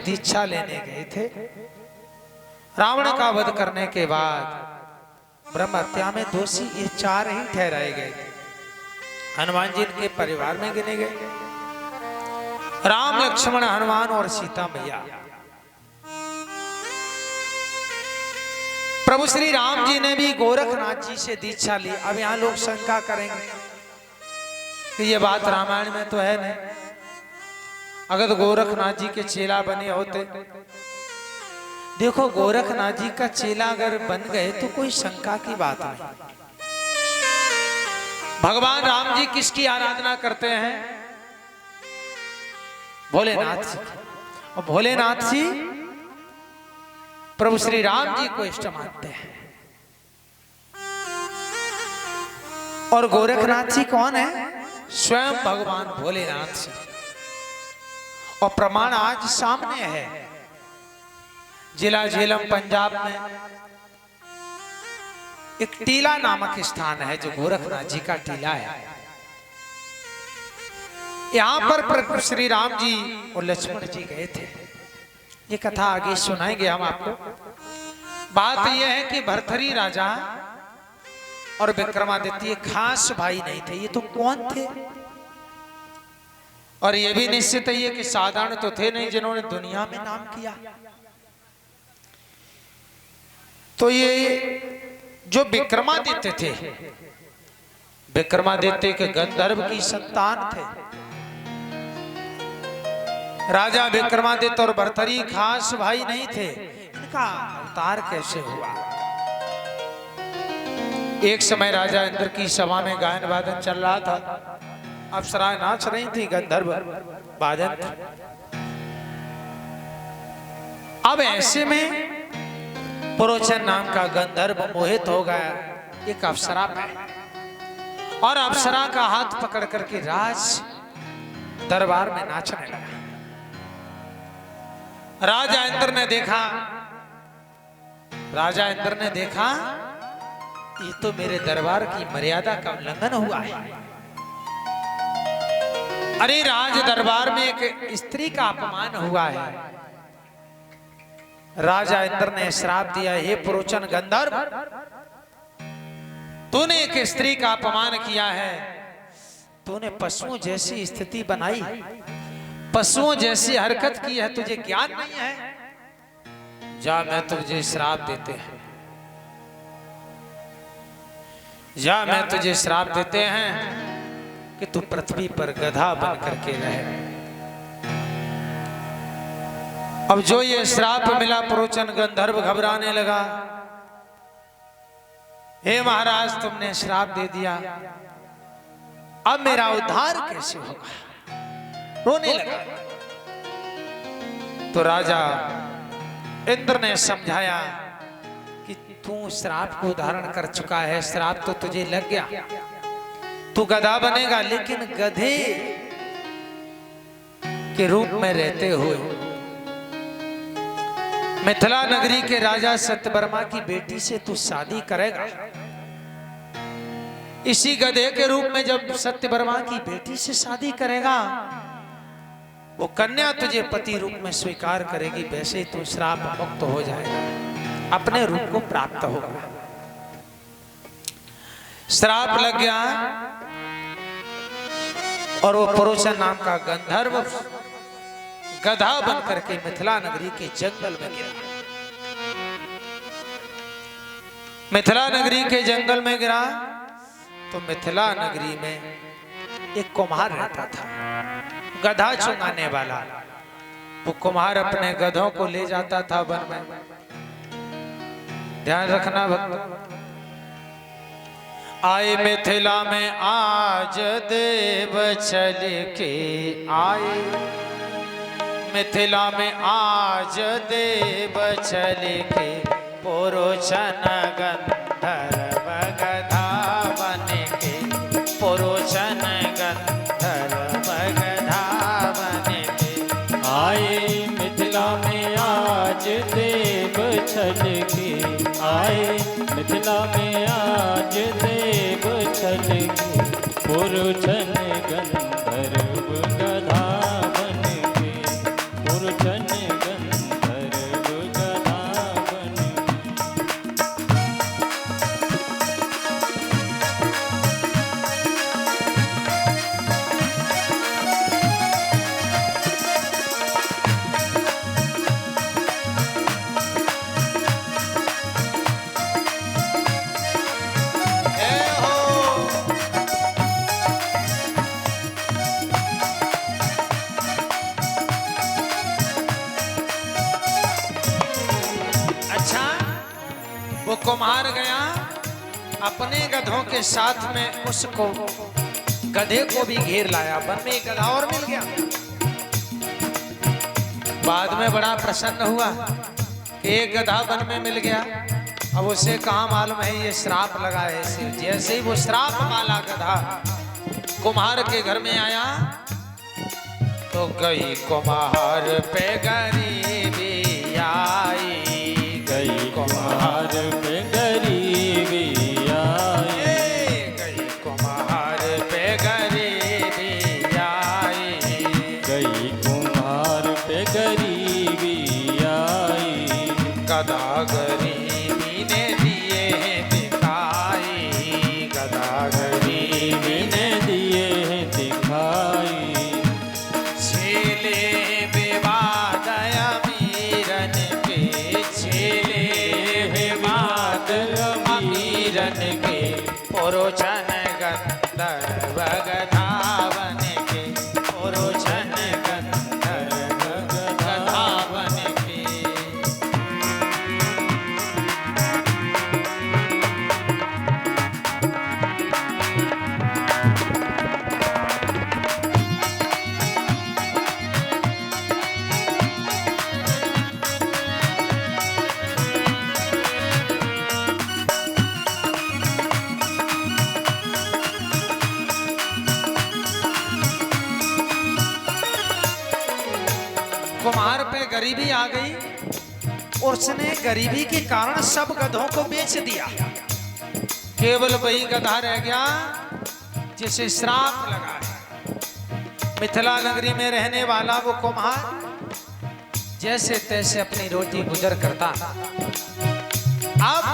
दीक्षा लेने गए थे। रावण का वध करने के बाद ब्रह्म हत्या में दोषी ये 4 ही ठहराए गए। हनुमान जी के परिवार में गिने गए, राम लक्ष्मण हनुमान और सीता मैया। प्रभु श्री राम जी ने भी गोरखनाथ जी से दीक्षा ली। अब यहां लोग शंका करेंगे कि ये बात रामायण में तो है नहीं, अगर गोरखनाथ जी के चेला बने होते। देखो, गोरखनाथ जी का चेला अगर बन गए तो कोई शंका की बात नहीं। भगवान राम जी किसकी आराधना करते हैं? भोलेनाथ जी। और भोलेनाथ जी प्रभु श्री राम जी को इष्ट मानते हैं। और गोरखनाथ जी कौन है? स्वयं भगवान भोलेनाथ जी। और प्रमाण आज सामने है। जिला झेलम पंजाब में एक टीला नामक स्थान है जो गोरखनाथ जी का टीला है। यहां पर प्रभु श्री राम जी और लक्ष्मण जी गए थे। ये कथा आगे सुनाएंगे हम आपको। बात यह है कि भरथरी राजा और विक्रमादित्य खास भाई नहीं थे। ये तो कौन थे? और ये भी निश्चित है कि साधारण तो थे नहीं जिन्होंने दुनिया में नाम किया। तो ये जो विक्रमादित्य थे, विक्रमादित्य के गंधर्व की संतान थे। राजा विक्रमादित्य और भरथरी खास भाई नहीं थे। इनका अवतार कैसे हुआ? एक समय राजा इंद्र की सभा में गायन वादन चल रहा था। अप्सराएं नाच रही थी, गंधर्व वादन। अब ऐसे में पुरोचन नाम का गंधर्व मोहित हो गया एक अप्सरा पे, और अप्सरा का हाथ पकड़ करके राज दरबार में नाचने लगा। राजा इंद्र ने देखा ये तो मेरे दरबार की मर्यादा का उल्लंघन हुआ है। अरे, राज दरबार में एक स्त्री का अपमान हुआ है। राजा इंद्र ने श्राप दिया, हे पुरोचन गंधर्व, तूने एक स्त्री का अपमान किया है। तूने पशुओं जैसी स्थिति बनाई, पशुओं जैसी हरकत की है। तुझे ज्ञान नहीं है? जा, मैं तुझे श्राप देते हैं। जा, मैं तुझे श्राप देते हैं कि तू पृथ्वी पर गधा बन करके रहे। अब जो ये श्राप मिला, पुरोचन गंधर्व घबराने लगा। हे महाराज, तुमने श्राप दे दिया, अब मेरा उद्धार कैसे होगा? रोने लगा। तो राजा इंद्र ने समझाया कि तू श्राप को धारण कर चुका है, श्राप तो तुझे लग गया, तू गधा बनेगा, लेकिन गधे के रूप में रहते हुए मिथिला नगरी के राजा सत्यवर्मा की बेटी से तू शादी करेगा। इसी गधे के रूप में जब सत्यवर्मा की बेटी से शादी करेगा, वो कन्या तुझे पति रूप में स्वीकार करेगी। वैसे ही तू श्राप मुक्त हो जाएगा, अपने रूप को प्राप्त होगा। श्राप लग गया और वो पुरोचन नाम का गंधर्व गधा बन करके मिथिला नगरी के जंगल में गिरा। मिथिला नगरी के जंगल में गिरा तो मिथिला नगरी में एक कुम्हार रहता था, गधा चुंगाने वाला। वो कुम्हार अपने गधों को ले जाता था वन में। ध्यान रखना भक्त। आए मिथिला में आज देव चल के आए, मिथिला में आज देव चल के, पुरोचन गंधर्व गधा बन के, पुरोचन गंधर्व गधा बन के आए। मिथिला में आज देव चल के आए, मिथिला में आज देव चल के, पुरोचन गंधर्व गधा बन के, पुरोचन गंधर्व कुम्हार गया अपने गधों के साथ में, उसको गधे को भी घेर लाया। वन में एक गधा और मिल गया। बाद में बड़ा प्रसन्न हुआ, एक गधा वन में मिल गया। अब उसे कहा मालूम है ये श्राप लगा है इसे। जैसे ही वो श्राप वाला गधा कुम्हार के घर में आया तो गई कुम्हार पे गरीबी आई, गई कुम्हार पे गरीबी आई, गई कुम्हार पे गरीबी आई, गई कुम्हार पे गरीबी आई। गधा गरीबी ने दिए दिखाई, गधा गरीबी ने दिए दिखाई। छेले विवाद अमीरन के, छेले विवाद अमीरन के, पुरुषन गंधर्व गधावन के, पुरुषन गंधर्व गधावन के। कुम्हार पे गरीबी आ गई और उसने गरीबी के कारण सब गधों को बेच दिया। केवल वही गधा रह गया जिसे श्राप लगा है। मिथिला नगरी में रहने वाला वो कुम्हार जैसे तैसे अपनी रोटी गुजर करता। अब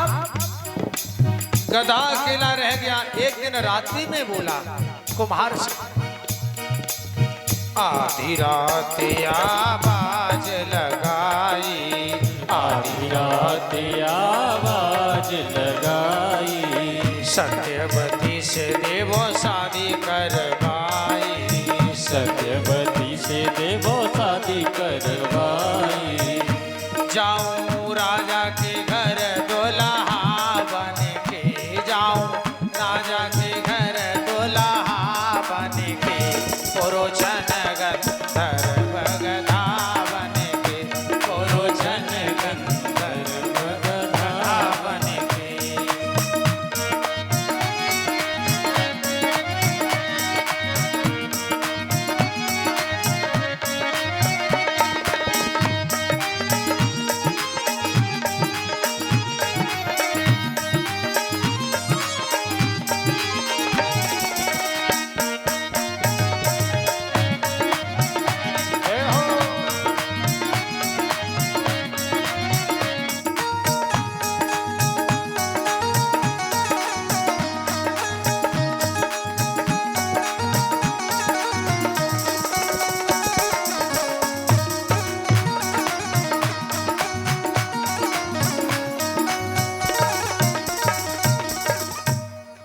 गधा अकेला रह गया। एक दिन रात्रि में बोला कुम्हार से, आधी रात आवाज लगाई, आधी रात आवाज लगाई, सत्यवती से देवो शादी करवाई, सत्यवती से देवो शादी करवाई। जाऊं राजा के घर दुल्हा बन के, जाऊं राजा के घर दुल्हा बन के, पुरुषन गंधर्व गधावन के, पुरुषन गंधर्व गधावन के।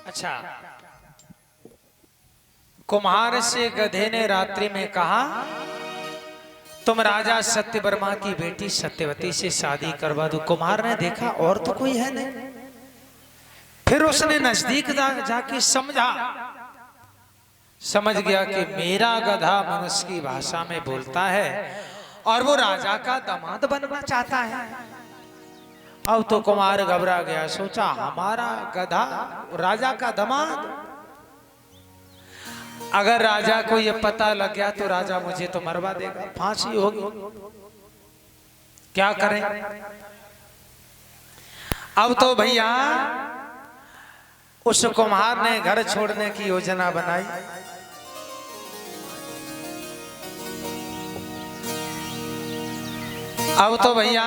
अच्छा, कुम्हार से गधे ने रात्रि में कहा तुम राजा सत्यवर्मा की बेटी सत्यवती से शादी करवा दो। कुम्हार ने देखा और तो कोई है नहीं। फिर उसने नजदीक जाके समझा, समझ गया कि मेरा गधा मनुष्य की भाषा में बोलता है और वो राजा का दामाद बनना चाहता है। अब तो कुमार घबरा गया, सोचा हमारा गधा राजा का दामाद, अगर राजा को ये पता लग गया तो राजा मुझे तो मरवा देगा, फांसी होगी। क्या करें? अब तो भैया उस कुम्हार ने घर छोड़ने की योजना बनाई। अब तो भैया